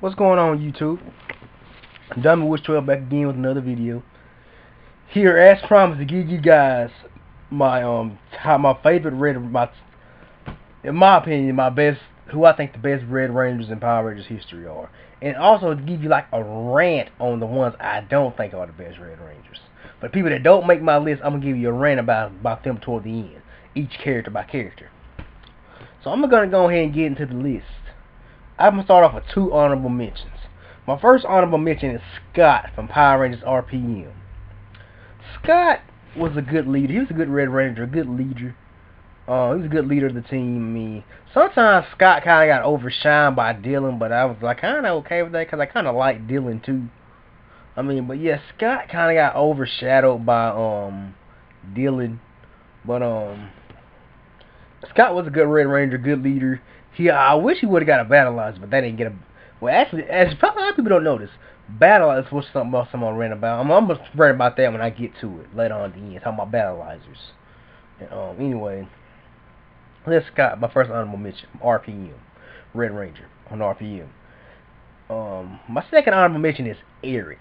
What's going on, YouTube? Dummy Wish 12 back again with another video. Here, as promised, to give you guys my my favorite in my opinion, my best, who I think the best Red Rangers in Power Rangers history are, and also to give you like a rant on the ones I don't think are the best Red Rangers. But people that don't make my list, I'm gonna give you a rant about them toward the end, each character by character. So I'm gonna go ahead and get into the list. I'm going to start off with two honorable mentions. My first honorable mention is Scott from Power Rangers RPM. Scott was a good leader. He was a good Red Ranger, a good leader. He was a good leader of the team. I mean, sometimes Scott kind of got overshined by Dylan, but I was like kind of okay with that because I kind of like Dylan too. I mean, but yeah, Scott kind of got overshadowed by Dylan, but Scott was a good Red Ranger, good leader. I wish he would have got a Battleizer, but they didn't get a. Well, actually, as probably a lot of people don't know this, Battleizers was something else I'm gonna rant about. I'm gonna rant about that when I get to it later on at the end, talking about Battleizers. And, anyway, let's Scott. My first honorable mention, RPM, Red Ranger on RPM. My second honorable mention is Eric.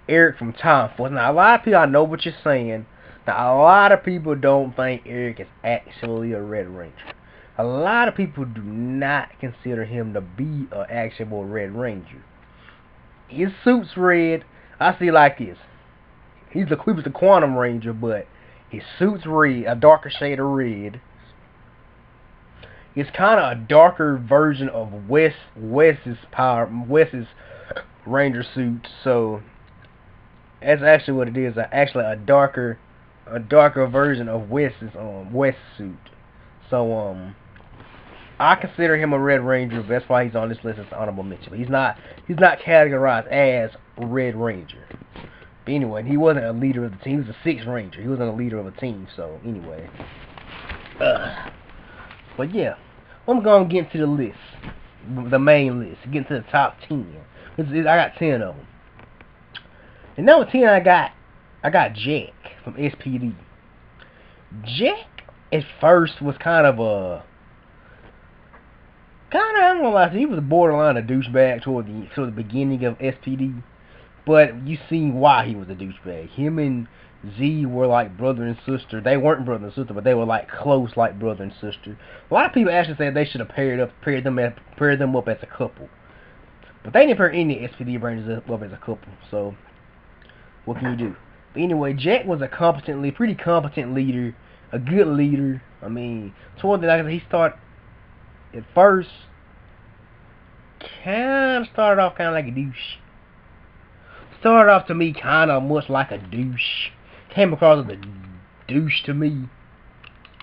Eric from Time Force. Now, a lot of people, I know what you're saying. Now, a lot of people don't think Eric is actually a Red Ranger. A lot of people do not consider him to be an actual Red Ranger. His suit's red. I see it like this. He was the Quantum Ranger, but his suit's red, a darker shade of red. It's kind of a darker version of Wes's Ranger suit. So that's actually what it is. Actually, a darker version of Wes suit. So I consider him a Red Ranger. That's why he's on this list as an honorable mention. But he's not categorized as Red Ranger. But anyway, he wasn't a leader of the team. He was a Sixth Ranger. He wasn't a leader of a team. So anyway, but yeah, I'm gonna get into the list, the main list. Get into the top 10. I got 10 of them. And number 10, I got Jack from SPD. Jack at first was I'm gonna lie, he was a borderline a douchebag toward the beginning of SPD, but you see why he was a douchebag. Him and Z were like brother and sister. They weren't brother and sister, but they were like close, like brother and sister. A lot of people actually said they should have paired them up as a couple, but they didn't pair any SPD Rangers up as a couple. So what can you do? But anyway, Jack was pretty competent leader, a good leader. I mean, toward the end, he started at first started off kind of like a douche. Started off to me kind of much like a douche. Came across as a douche to me.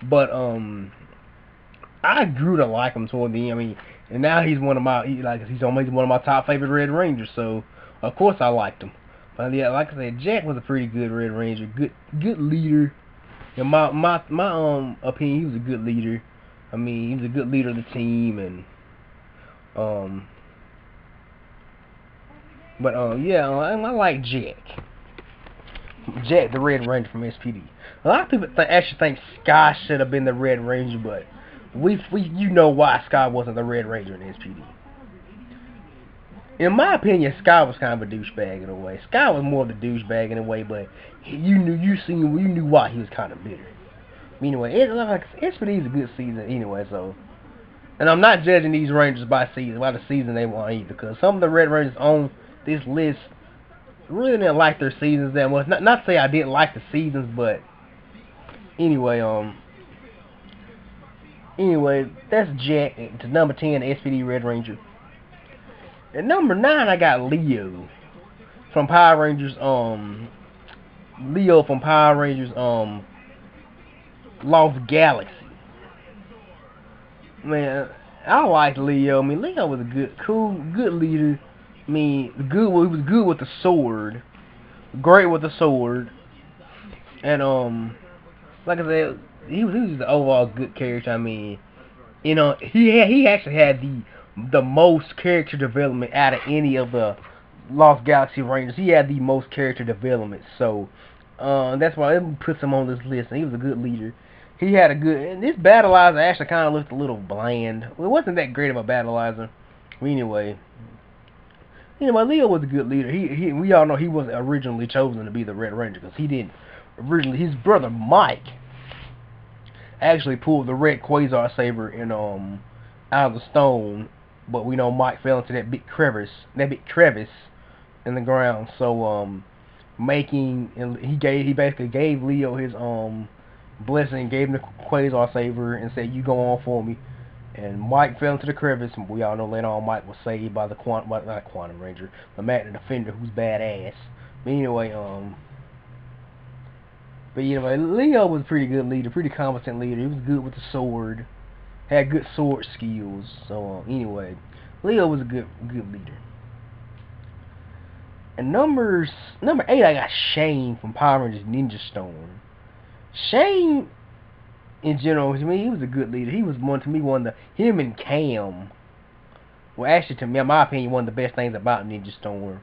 But I grew to like him toward the end. I mean, and now he's one of my he's one of my top favorite Red Rangers. So of course I liked him. But yeah, like I said, Jack was a pretty good Red Ranger, good leader. In my opinion, he was a good leader. I mean, he was a good leader of the team, and yeah, I like Jack. Jack, the Red Ranger from SPD. A lot of people actually think Sky should have been the Red Ranger, but you know why Sky wasn't the Red Ranger in SPD. In my opinion, Sky was kind of a douchebag in a way. Sky was more of a douchebag in a way, but you knew why he was kind of bitter. Anyway, SPD is a good season anyway, so. And I'm not judging these Rangers by the season they won either, because some of the Red Rangers on this list really didn't like their seasons that much. Not to say I didn't like the seasons, but anyway, that's Jack to number 10, SPD Red Ranger. At number 9, I got Leo from Power Rangers. Leo from Power Rangers. Lost Galaxy. Man, I liked Leo. I mean, Leo was a good leader. I mean, he was good with the sword, great with the sword, and like I said, he was the overall good character. I mean, you know, he actually had the most character development out of any of the Lost Galaxy Rangers. He had the most character development, so that's why it puts him on this list. And he was a good leader. He had a good. And this Battleizer actually kind of looked a little bland. It wasn't that great of a Battleizer. Anyway, Leo was a good leader. We all know he wasn't originally chosen to be the Red Ranger because he didn't originally. His brother Mike actually pulled the red Quasar saber in out of the stone, but we know Mike fell into that big crevice in the ground. So he basically gave Leo his blessing, gave him the Quasar saber, and said, "You go on for me." And Mike fell into the crevice, and we all know later on Mike was saved by the not Quantum Ranger, the Magna Defender, who's badass. But anyway, Leo was a pretty good leader, pretty competent leader. He was good with the sword, had good sword skills. So anyway, Leo was a good leader. And number 8, I got Shane from Power Rangers Ninja Storm. Shane, in general, to me, he was a good leader. He was him and Cam. Well, actually, to me, in my opinion, one of the best things about Ninja Storm.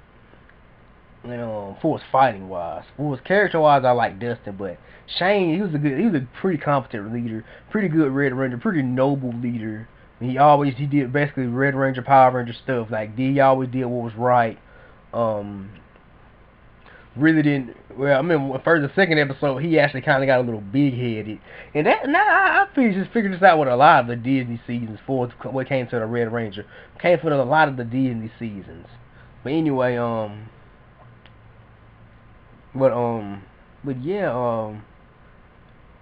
And for his fighting wise, for his character wise, I like Dustin, but Shane, he was a pretty competent leader, pretty good Red Ranger, pretty noble leader. He did basically Red Ranger, Power Ranger stuff. Like he always did what was right. Really didn't. Well, I mean, the second episode, he actually kind of got a little big-headed, and I just figured this out with a lot of the Disney seasons for what came to the Red Ranger, came for a lot of the Disney seasons. But anyway,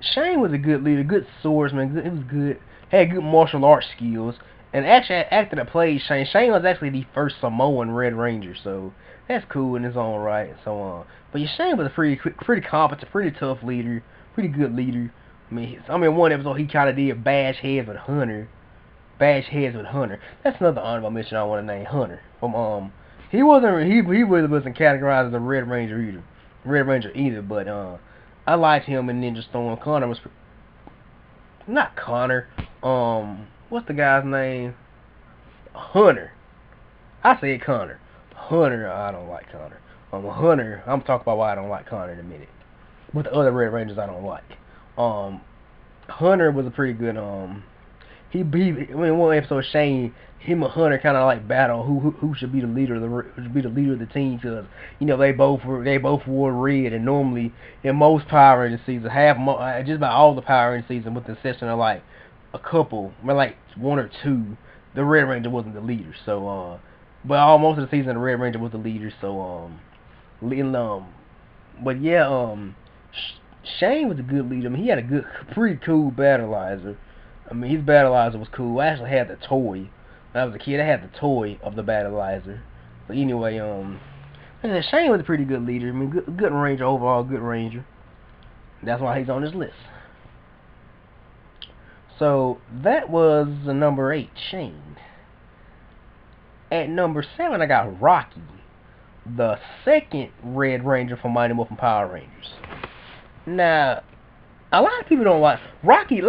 Shane was a good leader, good swordsman. He was good, had good martial arts skills. And actually, actor that played Shane was actually the first Samoan Red Ranger, so that's cool in his own right. So, but Shane was a pretty competent, pretty tough leader, pretty good leader. I mean, one episode he kind of did bash heads with Hunter. That's another honorable mention I want to name, Hunter. He really wasn't categorized as a Red Ranger either. But I liked him in Ninja Storm. Connor was not Connor. What's the guy's name? Hunter. I said Connor. Hunter, I don't like Connor. Hunter, I'm talking about why I don't like Connor in a minute. But the other Red Rangers I don't like. Hunter was a pretty good, one episode Shane, him and Hunter kind of like battle who should be the leader of the team, because they both wore red, and normally in most Power Ranger seasons, just about all the Power Ranger seasons, with the exception of like a couple, like one or two, the Red Ranger wasn't the leader. So but most of the season the Red Ranger was the leader. So but yeah, Shane was a good leader. I mean, he had a pretty cool battleizer. I mean, his battleizer was cool. I actually had the toy. When I was a kid, I had the toy of the battleizer. But anyway, Shane was a pretty good leader. I mean, good ranger overall, good ranger. That's why he's on this list. So that was number 8, Shane. At number 7, I got Rocky, the second Red Ranger from Mighty Morphin Power Rangers. Now, a lot of people don't like Rocky.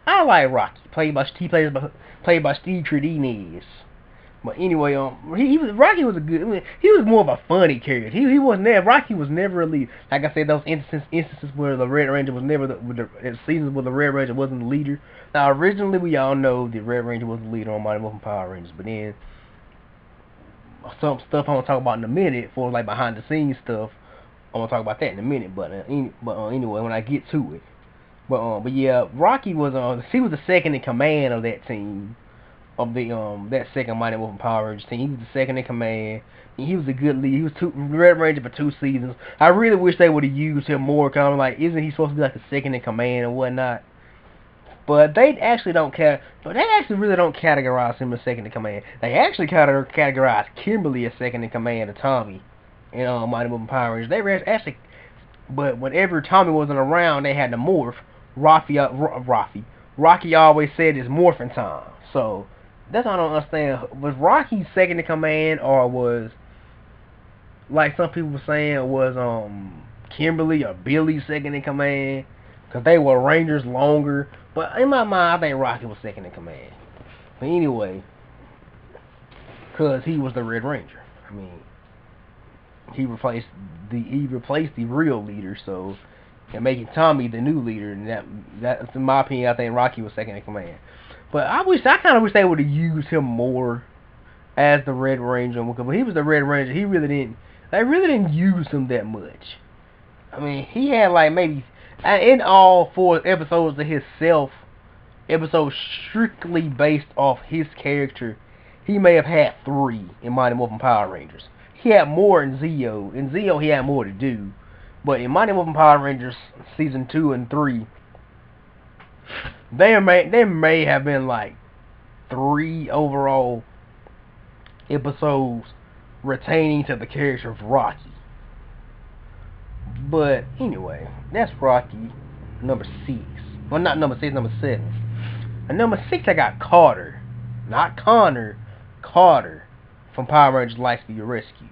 I like Rocky, played by Steve Cardenas. But anyway, Rocky was a good. I mean, he was more of a funny character. He was never Rocky was never a leader. Like I said, those instances where the Red Ranger was never seasons where the Red Ranger wasn't the leader. Now originally we all know the Red Ranger was the leader on Mighty Morphin Power Rangers, but then some stuff I'm gonna talk about in a minute, for like behind the scenes stuff. I'm gonna talk about that in a minute. But anyway, when I get to it. But yeah, Rocky was he was the second in command of that team. Of the that second Mighty Morphin Power Rangers team. He was the second in command. And he was a good lead. He was Red Ranger for 2 seasons. I really wish they would have used him more. Kind of like, isn't he supposed to be like the second in command and whatnot? But they actually really don't categorize him as second in command. They actually categorize Kimberly as second in command of Tommy in Mighty Morphin Power Rangers. They were actually, but whenever Tommy wasn't around, they had to morph. Rocky always said it's morphing time. So that's what I don't understand. Was Rocky second in command, or was, like some people were saying, was Kimberly or Billy second in command? Because they were Rangers longer. But in my mind, I think Rocky was second in command. But anyway, because he was the Red Ranger. I mean, he replaced the real leader, so, and making Tommy the new leader. And that's in my opinion, I think Rocky was second in command. But I kind of wish they would have used him more as the Red Ranger. Because when he was the Red Ranger, they really didn't use him that much. I mean, he had like maybe, in all 4 episodes of his episodes strictly based off his character, he may have had 3 in Mighty Morphin Power Rangers. He had more in Zeo. In Zeo, he had more to do. But in Mighty Morphin Power Rangers Season 2 and 3, there may have been like 3 overall episodes retaining to the character of Rocky. But anyway, that's Rocky number 6. Well, not number 6, number 7. And number 6, I got Carter. Not Connor. Carter from Power Rangers Lightspeed Rescue.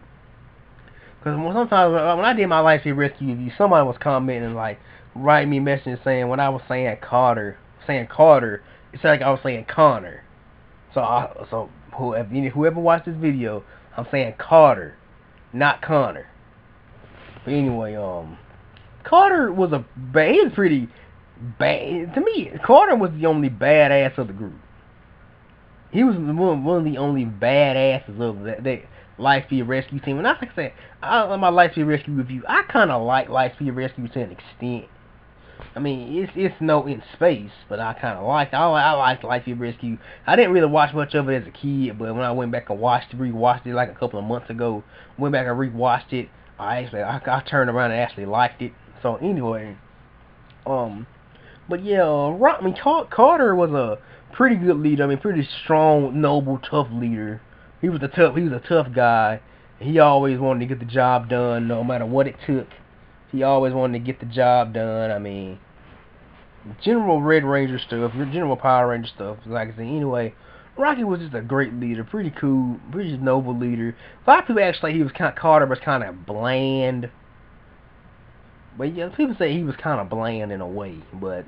Because sometimes when I did my Lightspeed Rescue review, somebody was commenting, like, writing me messages saying when I was saying Carter, it sounded like I was saying Connor. So whoever watched this video, I'm saying Carter, not Connor. But anyway, Carter was he was pretty bad to me. Carter was the only badass of the group. He was one of the only badasses of that Lightspeed Rescue team. And like I said, on my Lightspeed Rescue review, I kind of like Lightspeed Rescue to an extent. I mean, it's no in space, but I kind of liked it. I liked Lightspeed Rescue. I didn't really watch much of it as a kid, but when I went back and rewatched it like a couple of months ago, went back and rewatched it, I turned around and actually liked it. So anyway, but yeah, Carter was a pretty good leader. I mean, pretty strong, noble, tough leader. He was a tough guy. He always wanted to get the job done, no matter what it took. He always wanted to get the job done. I mean, general Red Ranger stuff, general Power Ranger stuff. Like I said, anyway, Rocky was just a great leader, pretty cool, pretty noble leader. A lot of people actually say Carter was kind of bland. But yeah, people say he was kind of bland in a way, but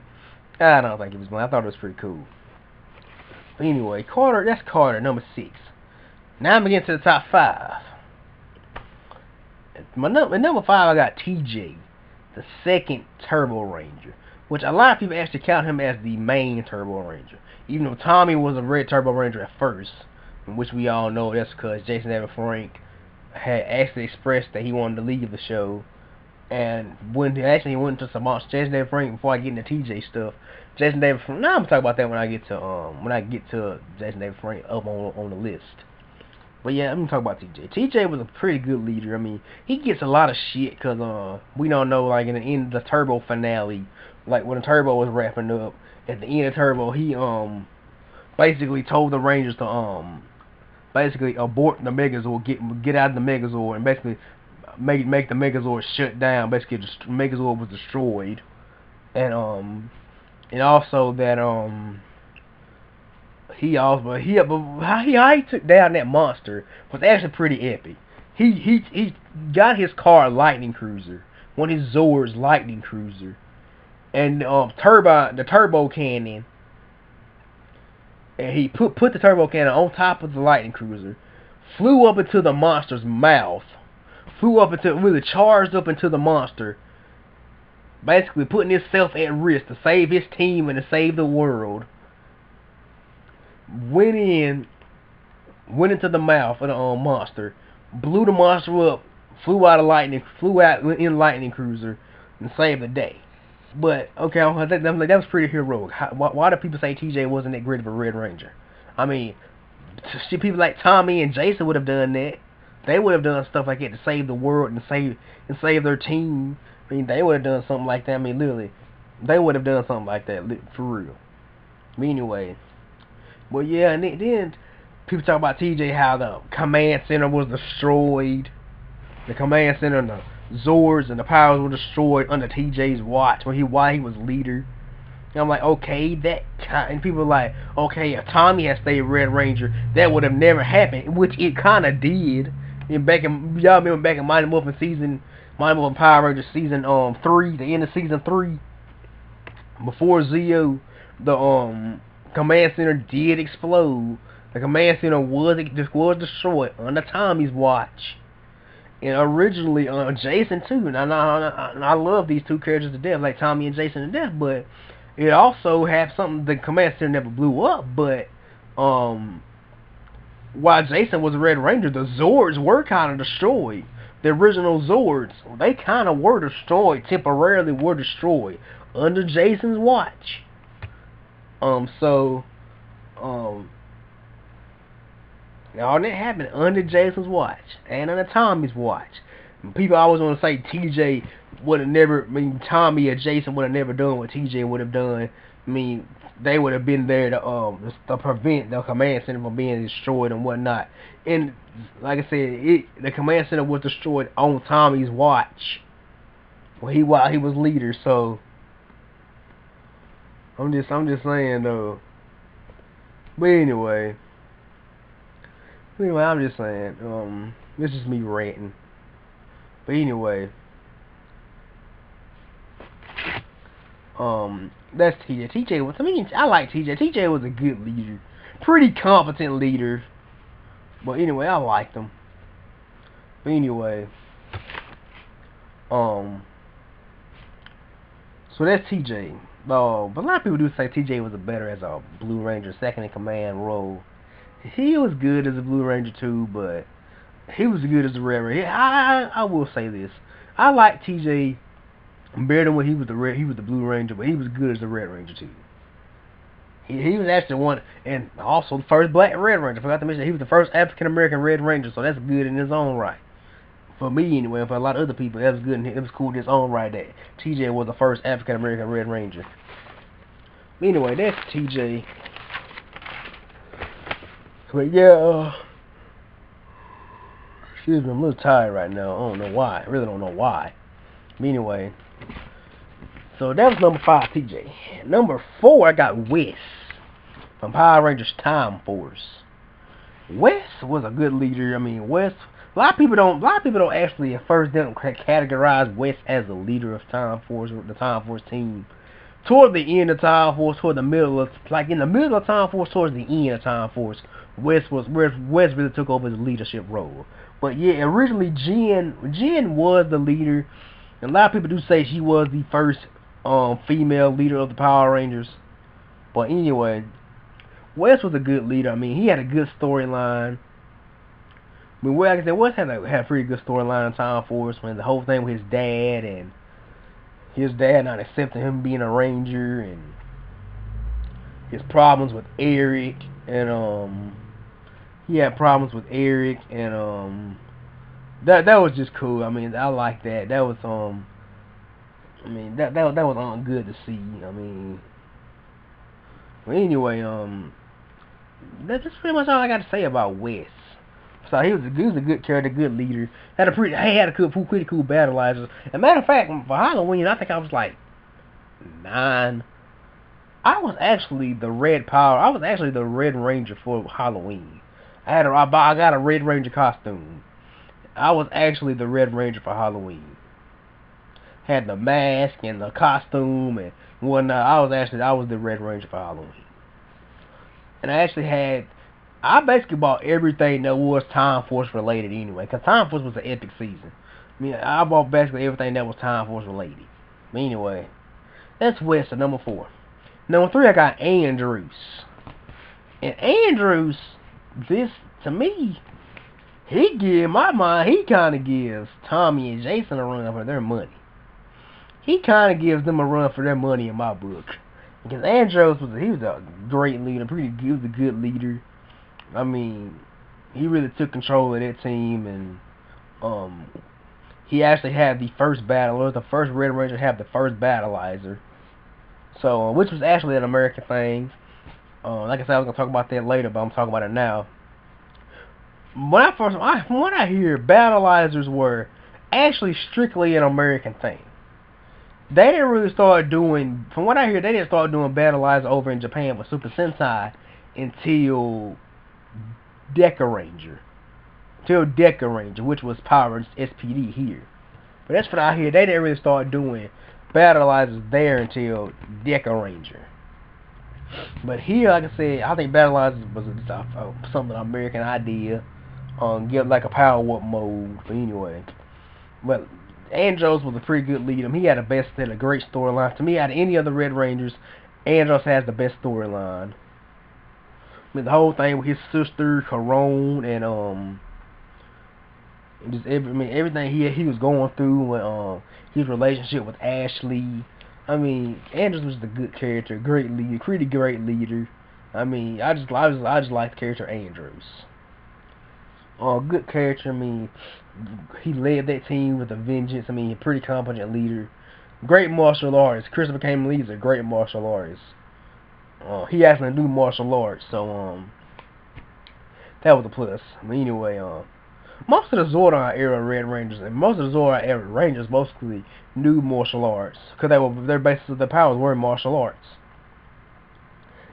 I don't think he was bland. I thought it was pretty cool. But anyway, that's Carter, number 6. Now I'm getting to the top 5. At number 5, I got TJ, the second Turbo Ranger, which a lot of people actually count him as the main Turbo Ranger. Even though Tommy was a Red Turbo Ranger at first, which we all know that's because Jason David Frank had actually expressed that he wanted to leave the show. And when he went into some monsters, Jason David Frank, before I get into TJ stuff, Jason David Frank, now I'm gonna talk about that when I get to Jason David Frank up on the list. But yeah, I'm gonna talk about TJ. TJ was a pretty good leader. I mean, he gets a lot of shit because we don't know, like in the end of the Turbo finale, like when the Turbo was wrapping up, at the end of Turbo, he basically told the Rangers to basically abort the Megazord, get out of the Megazord, and basically make the Megazord shut down. Basically, the Megazord was destroyed, and also that how he took down that monster was actually pretty epic. He got his car Lightning Cruiser, one of his Zords Lightning Cruiser, and the turbo cannon, and he put the turbo cannon on top of the Lightning Cruiser, flew up into the monster's mouth, really charged up into the monster, basically putting himself at risk to save his team and to save the world. Went into the mouth of the monster, blew the monster up, flew out in Lightning Cruiser, and saved the day. But okay, that was pretty heroic. Why do people say TJ wasn't that great of a Red Ranger? I mean, people like Tommy and Jason would have done that. They would have done stuff like that to save the world and save their team. I mean, they would have done something like that. I mean, literally, they would have done something like that for real. But anyway. Well, yeah, and then people talk about TJ, how the command center was destroyed. The command center and the Zords and the powers were destroyed under TJ's watch while he was leader. And I'm like, okay, and people are like, okay, if Tommy had stayed Red Ranger, that would have never happened, which it kind of did. And y'all remember back in Mighty Morphin Power Rangers season 3, the end of season 3, before Zeo, the command center did explode. The command center was destroyed under Tommy's watch. And originally, Jason too. And I love these two characters to death, like Tommy and Jason to death. But it also had something the command center never blew up, but while Jason was a Red Ranger, the Zords were kind of destroyed. The original Zords, they kind of were destroyed, temporarily were destroyed under Jason's watch. So all that happened under Jason's watch and under Tommy's watch. People always want to say TJ would have never, Tommy or Jason would have never done what TJ would have done. They would have been there to prevent the command center from being destroyed and whatnot. And like I said, the command center was destroyed on Tommy's watch while he was leader. So I'm just saying though. But anyway, I'm just saying. This is me ranting. But anyway, that's TJ. TJ was, I like TJ. TJ was a good leader, pretty competent leader. But anyway, I liked him. But anyway, so that's TJ. But a lot of people do say TJ was better as a Blue Ranger, second in command role. He was good as a Blue Ranger too, but he was good as a Red Ranger. I will say this: I like TJ better than when he was the Blue Ranger, but he was good as a Red Ranger too. He was actually one, and also the first Black Red Ranger. I forgot to mention he was the first African American Red Ranger, so that's good in his own right. For me anyway, and for a lot of other people, that was good. And it was cool in his own right that TJ was the first African American Red Ranger. But anyway, that's TJ. But yeah, excuse me, I'm a little tired right now. I don't know why. I really don't know why. But anyway, so that was number 5, TJ. Number 4, I got Wes from Power Rangers Time Force. Wes was a good leader. Wes. A lot of people don't actually at first categorize Wes as the leader of Time Force, the Time Force team. Toward the end of Time Force, toward the middle of, in the middle of Time Force, towards the end of Time Force, Wes really took over his leadership role. But yeah, originally Jen was the leader. And a lot of people do say she was the first female leader of the Power Rangers. But anyway, Wes was a good leader. He had a good storyline. Like I said, Wes had a pretty good storyline in Time Force, when the whole thing with his dad and his dad not accepting him being a ranger, and his problems with Eric, and he had problems with Eric, and that was just cool. I like that. That was that was good to see. But anyway, that's pretty much all I got to say about Wes. So he was a good character, good leader. Had a pretty cool battleizer. As a matter of fact, for Halloween, I think I was like 9. I was actually the Red Ranger for Halloween. I got a Red Ranger costume. I was actually the Red Ranger for Halloween. Had the mask and the costume and whatnot. I was the Red Ranger for Halloween. And I basically bought everything that was Time Force related anyway, because Time Force was an epic season. I bought basically everything that was Time Force related. But anyway, that's Wes at number 4. Number 3, I got Andrews. And Andrews, this, to me, he kind of gives Tommy and Jason a run for their money. He kind of gives them a run for their money in my book. Because Andrews was a great leader, he was a good leader. He really took control of that team, and he actually had the first battle. It was the first Red Ranger to have the first battleizer. So, which was actually an American thing. Like I said, I was gonna talk about that later, but I'm talking about it now. From what I hear, battleizers were actually strictly an American thing. They didn't really start doing, from what I hear, they didn't start doing battleizer over in Japan with Super Sentai until Deca Ranger, which was Power Rangers SPD here. But that's what I hear. They didn't really start doing battleizers there until Deca Ranger. But here, like I said, I think battleizers was something American idea. Get like a power warp mode. But anyway, but Andros was a pretty good leader. He had a great storyline. To me, out of any other Red Rangers, Andros has the best storyline. I mean, the whole thing with his sister, Corone, and everything he was going through with his relationship with Ashley. I mean, Andros was the good character, great leader, pretty great leader. I mean, I just like the character Andros. Good character. I mean, he led that team with a vengeance. I mean, a pretty competent leader. Great martial artist. Christopher Came Lee's a great martial artist. He actually knew martial arts, so that was a plus. I mean, anyway, most of the Zordon era Red Rangers and most of the Zordon era Rangers mostly knew martial arts because their basis of their powers were in martial arts.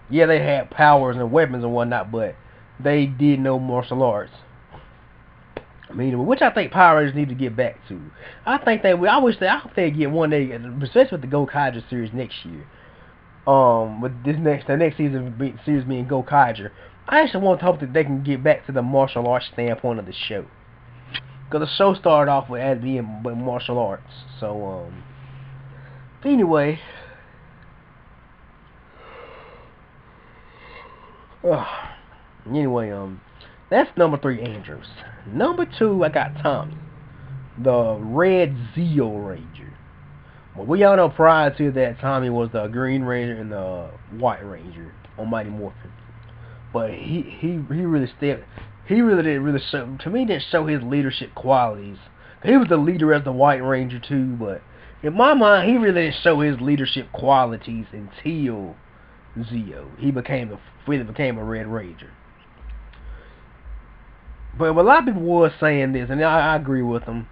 Yeah, they had powers and weapons and whatnot, but they did know martial arts. I mean, which I think Power Rangers need to get back to. I think I hope they get one day, especially with the Gokaiger series next year. With the next season being Gokaiger, I actually hope that they can get back to the martial arts standpoint of the show. Because the show started off with being martial arts. So, anyway. That's number 3, Andros. Number 2, I got Tommy, the Red Zeo Ranger. Well, we all know prior to that, Tommy was the Green Ranger and the White Ranger on Mighty Morphin. But he really didn't show, to me, didn't show his leadership qualities. He was the leader as the White Ranger too, but in my mind, he really didn't show his leadership qualities until Zeo. He really became a Red Ranger. But a lot of people were saying this, and I agree with them.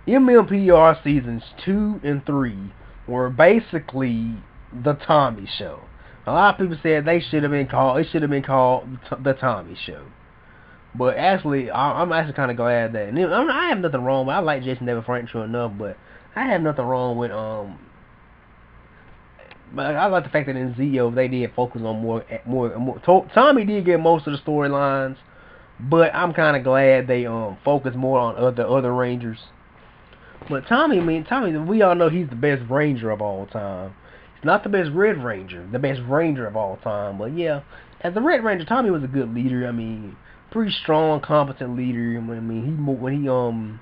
MMPR seasons 2 and 3 were basically the Tommy Show. A lot of people said it should have been called the Tommy Show. But actually, I'm actually kind of glad that. I have nothing wrong. I like Jason David Frank true enough, but I have nothing wrong with But I like the fact that in Zeo they did focus on more. Tommy did get most of the storylines, but I'm kind of glad they focused more on the other Rangers. But Tommy, we all know he's the best Ranger of all time. He's not the best Red Ranger, the best Ranger of all time. But yeah, as the Red Ranger, Tommy was a good leader. I mean, pretty strong, competent leader. I mean,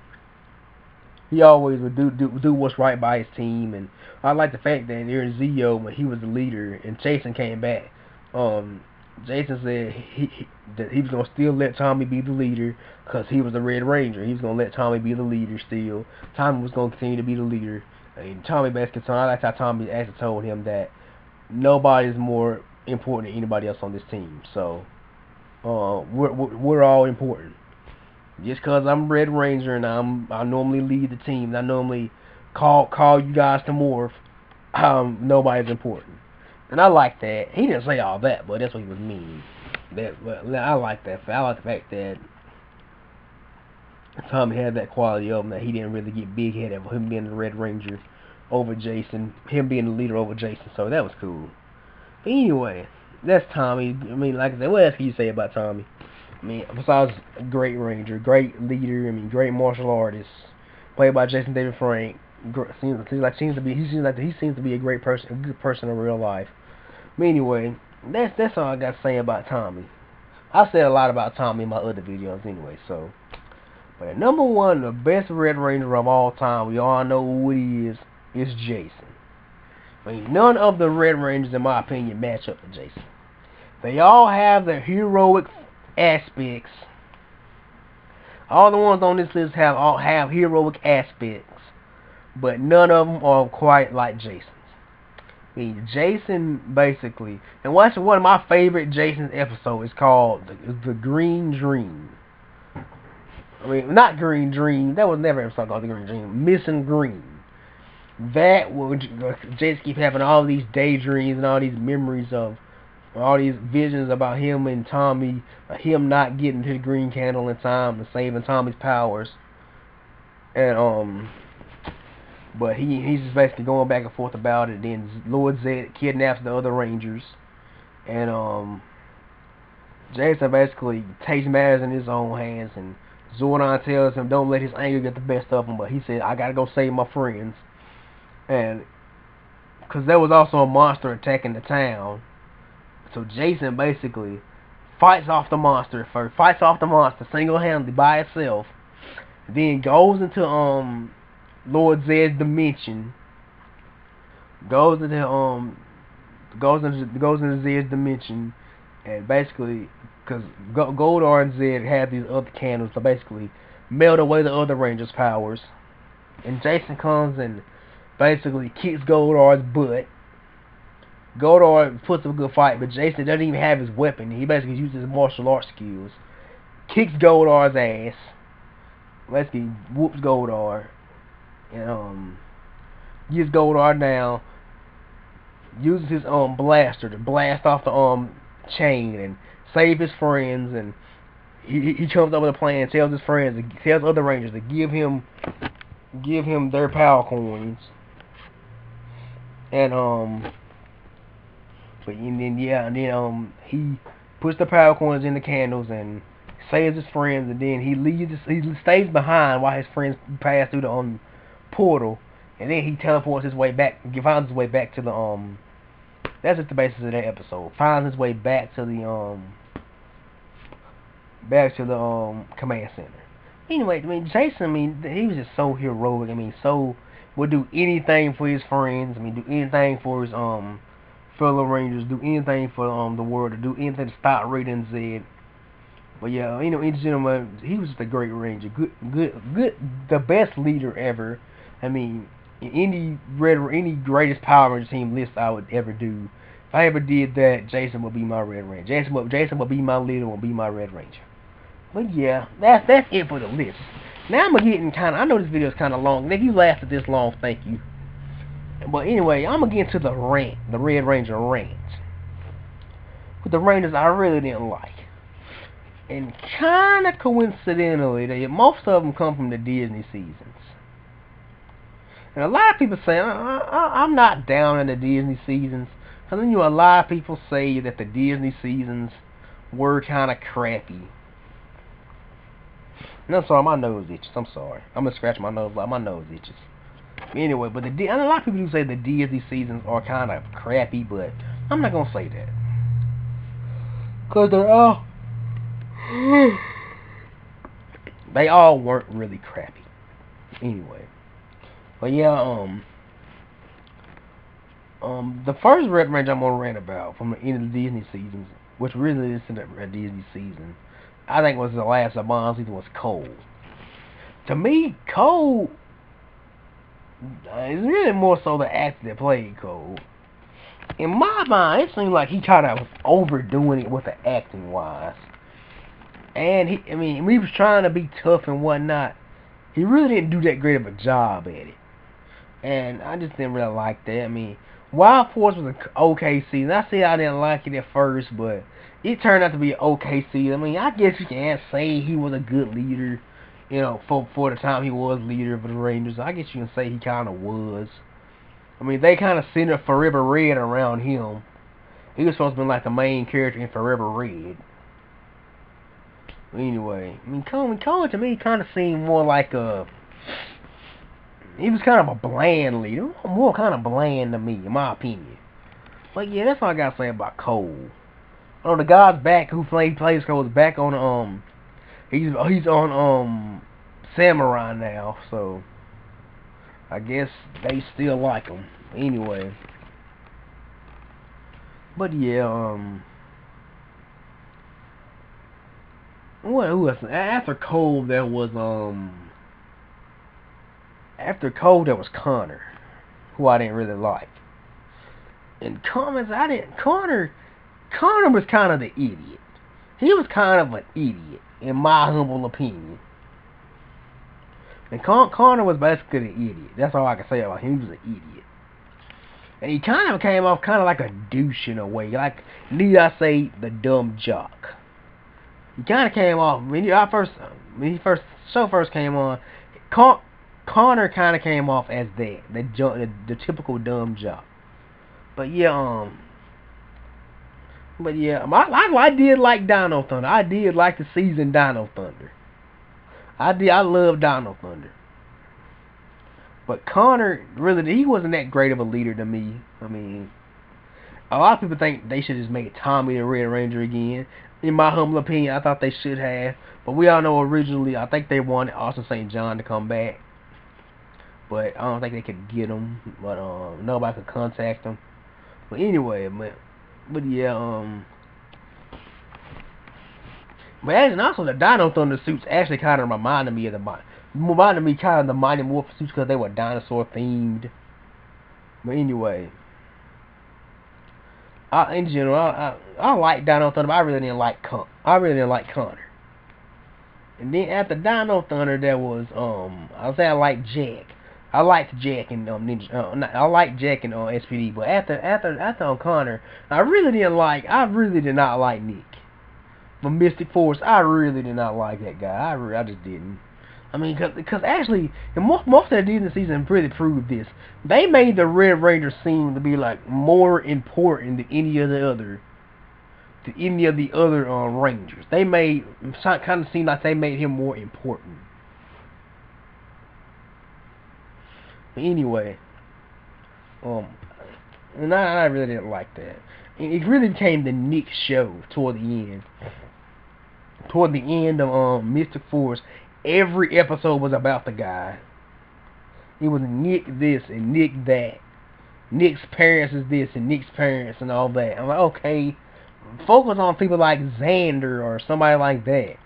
he always would do what's right by his team, and I like the fact that during Zeo when he was the leader and Jason came back, Jason said that he was gonna still let Tommy be the leader because he was the Red Ranger. He was gonna let Tommy be the leader still. Tommy was gonna continue to be the leader, and Tommy basically I like how Tommy actually told him that nobody's more important than anybody else on this team. So we're all important. Just because I'm Red Ranger and I normally lead the team, and I normally call you guys to morph, nobody's important. And I like that. He didn't say all that, but that's what he was meaning. I like that. I like the fact that Tommy had that quality of him, that he didn't really get big-headed for him being the Red Ranger over Jason, him being the leader over Jason, so that was cool. But anyway, that's Tommy. I mean, like I said, what else can you say about Tommy? I mean, besides a great Ranger, great leader, I mean, great martial artist, played by Jason David Frank. He seems to be a great person, a good person in real life. But anyway, that's all I got to say about Tommy. I said a lot about Tommy in my other videos anyway, so. But at number 1, the best Red Ranger of all time, we all know who he is Jason. I mean, none of the Red Rangers, in my opinion, match up to Jason. They all have their heroic aspects. All the ones on this list have heroic aspects, but none of them are quite like Jason's. I mean, Jason basically, and one of my favorite Jason's episodes is called the Green Dream. I mean, not Green Dream. That was never an episode called the Green Dream. Missing Green. That would Jason keep having all these daydreams and all these memories of. All these visions about him and Tommy, him not getting to the green candle in time and saving Tommy's powers, and but he's just basically going back and forth about it. Then Lord Zed kidnaps the other Rangers, and Jason basically takes matters in his own hands, and Zordon tells him don't let his anger get the best of him, but he said I gotta go save my friends, and because there was also a monster attacking the town. So Jason basically fights off the monster first, fights off the monster single-handedly by itself, then goes into Lord Zedd's dimension, goes into Zedd's dimension, and basically, because Goldar and Zedd have these other candles to basically melt away the other Rangers' powers, and Jason comes and basically kicks Goldar's butt. Goldar puts up a good fight, but Jason doesn't even have his weapon. He basically uses his martial arts skills, kicks Goldar's ass, basically whoops Goldar, and gets Goldar down, uses his blaster to blast off the chain and save his friends, and he comes up with a plan, tells his friends, tells other Rangers to give him their power coins, and he puts the power coins in the candles and saves his friends, and then he stays behind while his friends pass through the portal, and then he teleports his way back, finds his way back to the that's just the basis of that episode. Finds his way back to the command center. Anyway, I mean, Jason, he was just so heroic. Would do anything for his friends. Do anything for his fellow Rangers. Do anything for the world. To do anything to stop Raiden Zedd. But yeah, in general, he was just a great Ranger. Good, the best leader ever. Any greatest Power Ranger team list I would ever do, if I ever did that, Jason would be my Red Ranger. Jason would be my leader, would be my Red Ranger. But yeah, that's it for the list. Now I'm getting I know this video is kind of long, and if you lasted this long, thank you. But anyway, I'm gonna get into the rant, the Red Ranger rant, with the Rangers I really didn't like. And kind of coincidentally, most of them come from the Disney seasons. And a lot of people say, I'm not down in the Disney seasons. Because then a lot of people say that the Disney seasons were kind of crappy. And I'm sorry, my nose itches. I'm sorry. I'm going to scratch my nose, my nose itches. Anyway, but and a lot of people do say the Disney seasons are kind of crappy, but I'm not going to say that. Because they all weren't really crappy. Anyway. But yeah, the first Red Ranger I'm gonna rant about from the end of the Disney seasons, which really isn't a Disney season, I think was the last of Bond season, was Cole. To me, Cole is really more so the actor that played Cole. In my mind, it seemed like he kind of was overdoing it with the acting wise. And he was trying to be tough and whatnot. He really didn't do that great of a job at it. And I just didn't really like that. Wild Force was an okay season. I said I didn't like it at first, but it turned out to be an okay season. I guess you can't say he was a good leader, for the time he was leader of the Rangers. I guess you can say he kind of was. They kind of centered Forever Red around him. He was supposed to be like the main character in Forever Red. Anyway, Cole to me kind of seemed more like he was kind of a bland leader. More kind of bland to me, in my opinion. But yeah, that's all I gotta say about Cole. The guy's back who plays Cole is back on he's on Samurai now, so I guess they still like him. Anyway. But yeah, who else? After Cole there was Connor, who I didn't really like. In comments, Connor was kind of the idiot. He was kind of an idiot, in my humble opinion. And Connor was basically an idiot. That's all I can say about him. He was an idiot. And he kind of came off kind of like a douche in a way. Like, need I say, the dumb jock. He kind of came off, when the show first came on, Connor kind of came off as the typical dumb jock. But yeah, I did like Dino Thunder. I did like the season Dino Thunder. I love Dino Thunder. But Connor, really, he wasn't that great of a leader to me. I mean, a lot of people think they should just make Tommy the Red Ranger again. In my humble opinion, I thought they should have. But we all know originally, I think they wanted Austin St. John to come back. But I don't think they could get him. But nobody could contact him. But anyway, but yeah, but and also the Dino Thunder suits actually kind of reminded me kind of the Mighty Morphin suits because they were dinosaur themed. But anyway, in general, I like Dino Thunder, but I really didn't like Connor. And then after Dino Thunder, there was I say I liked Jack. I liked Jack and Ninja. I liked Jack and SPD, but after Connor, I really did not like Nick. From Mystic Force, I really did not like that guy. I just didn't. I mean, because actually, most of the Disney season really proved this. They made the Red Ranger seem to be like more important than any of the other Rangers. They made kind of seem like they made him more important. But anyway, and I really didn't like that. It really became the Nick show toward the end. Toward the end of Mystic Force, every episode was about the guy. It was Nick this and Nick that. Nick's parents is this and Nick's parents and all that. I'm like, okay, focus on people like Xander or somebody like that.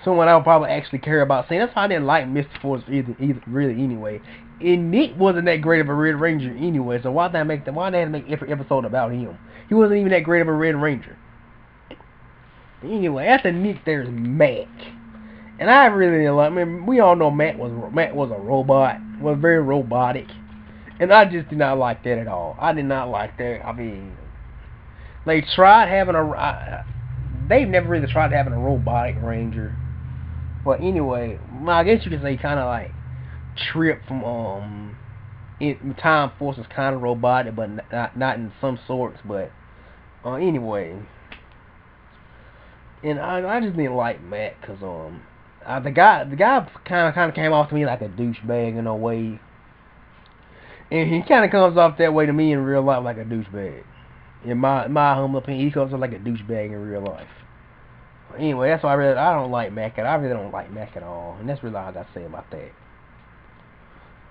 Someone I would probably actually care about seeing. That's why I didn't like Mystic Force either really anyway. And Nick wasn't that great of a Red Ranger anyway, so why did they make every episode about him? He wasn't even that great of a Red Ranger. Anyway, after Nick, there's Mac, and I really didn't like. I mean, we all know Mac was a robot, was very robotic, and I just did not like that at all. I did not like that. I mean, they tried having they've never really tried having a robotic Ranger, but anyway, I guess you could say kind of like Trip from Time Force is kind of robotic, but not in some sorts. But anyway. And I just didn't like Matt because the guy kind of came off to me like a douchebag in a way, and he kind of comes off that way to me in real life like a douchebag. In my humble opinion, he comes off like a douchebag in real life. Anyway, that's why I don't like Mac. I really don't like Mac at all, and that's really all I got to say about that.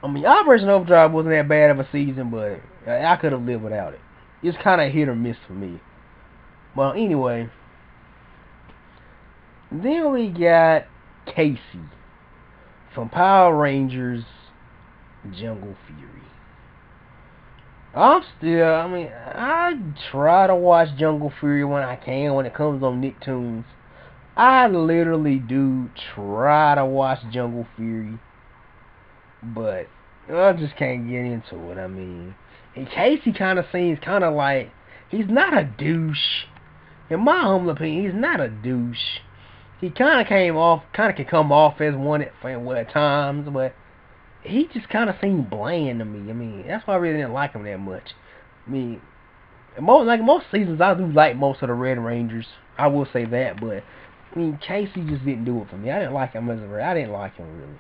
I mean, Operation Overdrive wasn't that bad of a season, but I could have lived without it. It's kind of hit or miss for me. Well, anyway. Then we got Casey from Power Rangers Jungle Fury. I try to watch Jungle Fury when I can, when it comes on Nicktoons. I literally do try to watch Jungle Fury, but I just can't get into it. I mean, and Casey kind of seems kind of like, he's not a douche. In my humble opinion, he's not a douche. He kind of can come off as one at times, but he just kind of seemed bland to me. I mean, that's why I really didn't like him that much. I mean, most seasons, I do like most of the Red Rangers. I will say that, but I mean, Casey just didn't do it for me. I didn't like him I didn't like him really.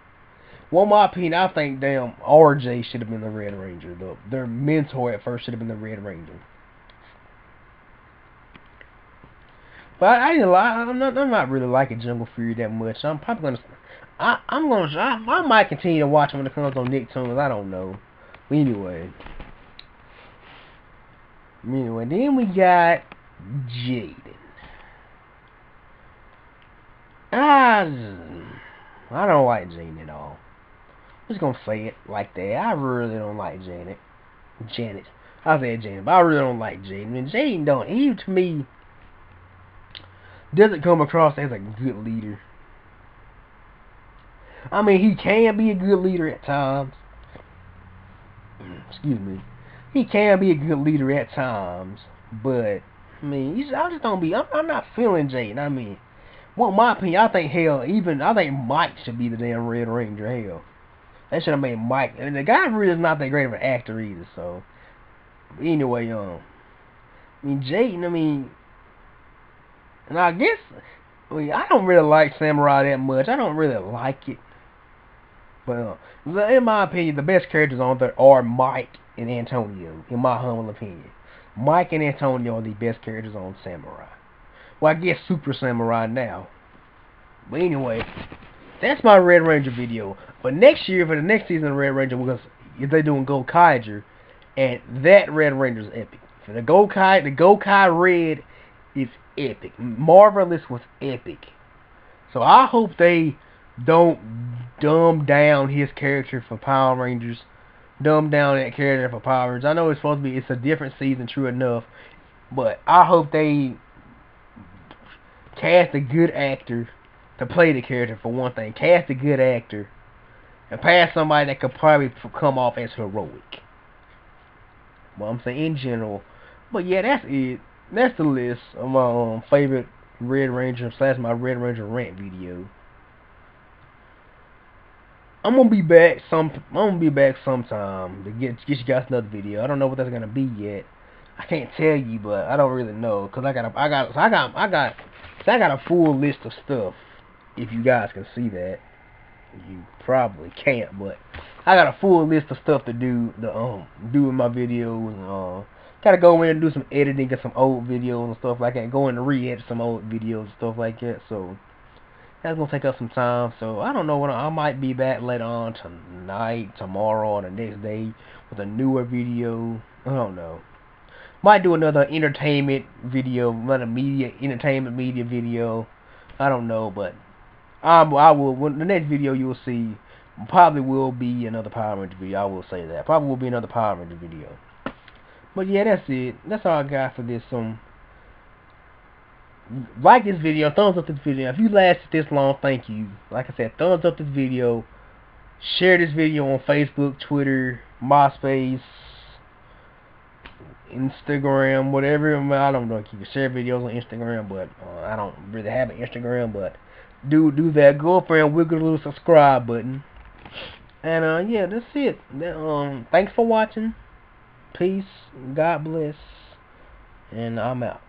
Well, in my opinion, I think RJ should have been the Red Ranger. Their mentor at first should have been the Red Ranger. But I'm not really liking Jungle Fury that much. I'm probably I might continue to watch him when it comes on Nicktoons. I don't know. But anyway, then we got Jaden. I don't like Jaden at all. I'm just gonna say it like that. I really don't like Janet. I said Janet, but I really don't like Jaden. And Jaden he to me doesn't come across as a good leader. I mean, he can be a good leader at times. Excuse me. He can be a good leader at times, but I mean, I'm not feeling Jaden. I mean, well, in my opinion, I think Mike should be the damn Red Ranger. Hell, they should have made Mike. And the guy really is not that great of an actor either. So, but anyway, I mean, Jaden. And I guess, I don't really like Samurai that much. I don't really like it. But in my opinion, the best characters on there are Mike and Antonio. In my humble opinion, Mike and Antonio are the best characters on Samurai. Well, I guess Super Samurai now. But anyway, that's my Red Ranger video. But next year, for the next season of Red Ranger, because they're doing Gokaiger, and that Red Ranger is epic. So the Gokai Red is epic. Marvelous was epic. So I hope they don't dumb down his character for Power Rangers. Dumb down that character for Power Rangers. I know it's supposed to be, it's a different season, true enough. But I hope they cast a good actor to play the character, for one thing. Cast a good actor and pass somebody that could probably come off as heroic. Well, I'm saying in general. But yeah, that's it. That's the list of my favorite Red Ranger / my Red Ranger rant video. I'm gonna be back sometime to get you guys another video. I don't know what that's gonna be yet. I can't tell you, but I don't really know, cause I got a full list of stuff. If you guys can see that, you probably can't, but I got a full list of stuff to do in my videos. Gotta go in and do some editing of some old videos and stuff like that. Go in and re-edit some old videos and stuff like that. So that's gonna take up some time. So I don't know when I might be back later on tonight, tomorrow, or the next day with a newer video. I don't know. Might do another entertainment video, entertainment media video. I don't know, but I will. When the next video you will see probably will be another Power Ranger video. I will say that. Probably will be another Power Ranger video. But yeah, that's it. That's all I got for this. Like this video, thumbs up this video. If you lasted this long, thank you. Like I said, thumbs up this video. Share this video on Facebook, Twitter, MySpace, Instagram, whatever. I don't know if you can share videos on Instagram, but I don't really have an Instagram. But do that. Go up there and wiggle the little subscribe button. And yeah, that's it. Thanks for watching. Peace. God bless. And I'm out.